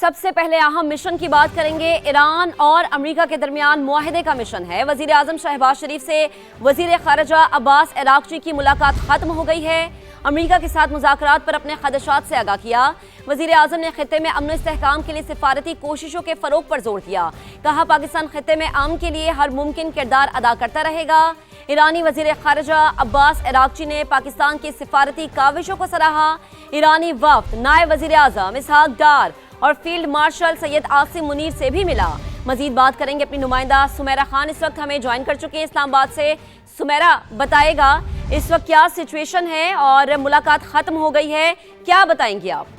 سب سے پہلے اہم مشن کی بات کریں گے۔ ایران اور امریکہ کے درمیان معاہدے کا مشن ہے۔ وزیر اعظم شہباز شریف سے وزیر خارجہ عباس عراقچی کی ملاقات ختم ہو گئی ہے۔ امریکہ کے ساتھ مذاکرات پر اپنے خدشات سے آگاہ کیا۔ وزیر اعظم نے خطے میں امن و استحکام کے لیے سفارتی کوششوں کے فروغ پر زور دیا۔ کہا پاکستان خطے میں امن کے لیے ہر ممکن کردار ادا کرتا رہے گا۔ ایرانی وزیر خارجہ عباس عراقچی نے پاکستان کی سفارتی کاوشوں کو سراہا۔ ایرانی وفد نائب وزیر اعظم اسحاق ڈار اور فیلڈ مارشل سید عاصم منیر سے بھی ملا۔ مزید بات کریں گے اپنی نمائندہ سمیرہ خان اس وقت ہمیں جوائن کر چکی ہیں اسلام آباد سے۔ سمیرہ بتائے گا اس وقت کیا سچویشن ہے اور ملاقات ختم ہو گئی ہے، کیا بتائیں گی آپ؟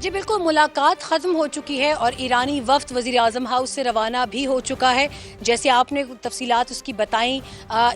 جی بالکل، ملاقات ختم ہو چکی ہے اور ایرانی وفد وزیر اعظم ہاؤس سے روانہ بھی ہو چکا ہے۔ جیسے آپ نے تفصیلات اس کی بتائیں،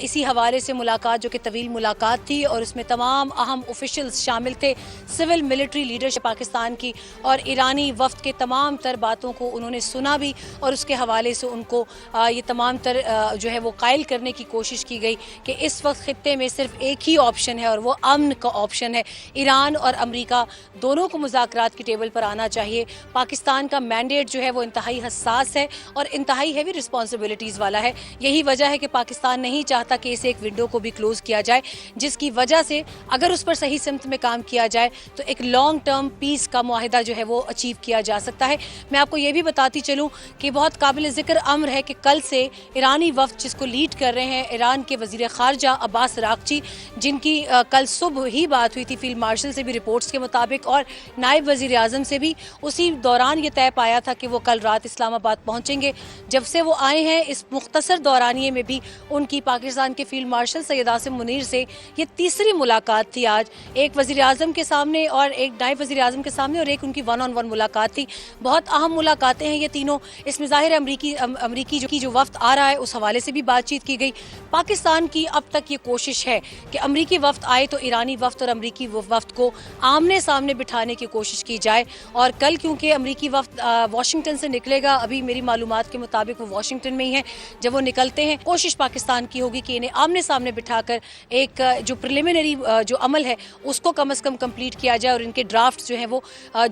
اسی حوالے سے ملاقات جو کہ طویل ملاقات تھی اور اس میں تمام اہم آفیشلز شامل تھے، سول ملٹری لیڈرشپ پاکستان کی، اور ایرانی وفد کے تمام تر باتوں کو انہوں نے سنا بھی اور اس کے حوالے سے ان کو یہ تمام تر جو ہے وہ قائل کرنے کی کوشش کی گئی کہ اس وقت خطے میں صرف ایک ہی آپشن ہے اور وہ امن کا آپشن ہے۔ ایران اور امریکہ دونوں کو مذاکرات کی ٹیبل پر آنا چاہیے۔ پاکستان کا مینڈیٹ جو ہے وہ انتہائی حساس ہے اور انتہائی ہیوی رسپانسبلٹیز والا ہے۔ یہی وجہ ہے کہ پاکستان نہیں چاہتا کہ اس ایک ونڈو کو بھی کلوز کیا جائے، جس کی وجہ سے اگر اس پر صحیح سمت میں کام کیا جائے تو ایک لانگ ٹرم پیس کا معاہدہ جو ہے وہ اچیو کیا جا سکتا ہے۔ میں آپ کو یہ بھی بتاتی چلوں کہ بہت قابل ذکر امر ہے کہ کل سے ایرانی وفد جس کو لیڈ کر رہے ہیں ایران کے وزیر خارجہ عباس عراقچی، جن کی کل صبح ہی بات ہوئی تھی فیلڈ مارشل سے بھی رپورٹس کے مطابق، اور نائب وزیر اعظم سے بھی اسی دوران یہ طے پایا تھا کہ وہ کل رات اسلام آباد پہنچیں گے۔ جب سے وہ آئے ہیں اس مختصر دورانیے میں بھی ان کی پاکستان کے فیلڈ مارشل سید عاصم منیر سے یہ تیسری ملاقات تھی آج، ایک وزیر اعظم کے سامنے اور ایک نائب وزیر اعظم کے سامنے، اور ایک ان کی ون آن ون ملاقات تھی۔ بہت اہم ملاقاتیں ہیں یہ تینوں۔ اس میں ظاہر امریکی جو وفد آ رہا ہے اس حوالے سے بھی بات چیت کی گئی۔ پاکستان کی اب تک یہ کوشش ہے کہ امریکی وفد آئے تو ایرانی وفد اور امریکی وفد کو آمنے سامنے بٹھانے کی کوشش کی جائے، اور کل کیونکہ امریکی وفد واشنگٹن سے نکلے گا، ابھی میری معلومات کے مطابق وہ واشنگٹن میں ہی ہیں، جب وہ نکلتے ہیں کوشش پاکستان کی ہوگی کہ انہیں آمنے سامنے بٹھا کر ایک جو پریلیمنری جو عمل ہے اس کو کم از کم کمپلیٹ کیا جائے، اور ان کے ڈرافٹ جو ہیں وہ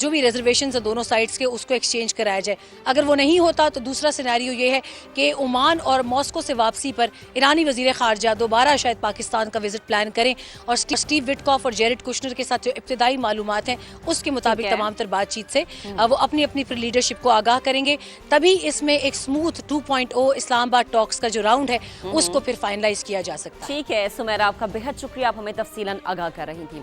جو بھی ریزرویشنز ہیں دونوں سائڈز کے اس کو ایکسچینج کرایا جائے۔ اگر وہ نہیں ہوتا تو دوسرا سینیریو یہ ہے کہ عمان اور ماسکو سے واپسی پر ایرانی وزیر خارجہ دوبارہ شاید پاکستان کا وزٹ پلان کریں، اور اسٹیو وٹکاف اور جیرڈ کشنر کے ساتھ جو ابتدائی معلومات ہیں اس کے مطابق تمام تر بات چیت سے وہ اپنی لیڈرشپ کو آگاہ کریں گے، تبھی اس میں ایک سموتھ 2.0 اسلام آباد ٹاکس کا جو راؤنڈ ہے اس کو پھر فائنلائز کیا جا سکتا ہے۔ ٹھیک ہے سمیرہ، آپ کا بہت شکریہ، آپ ہمیں تفصیلاً آگاہ کر رہی تھیں۔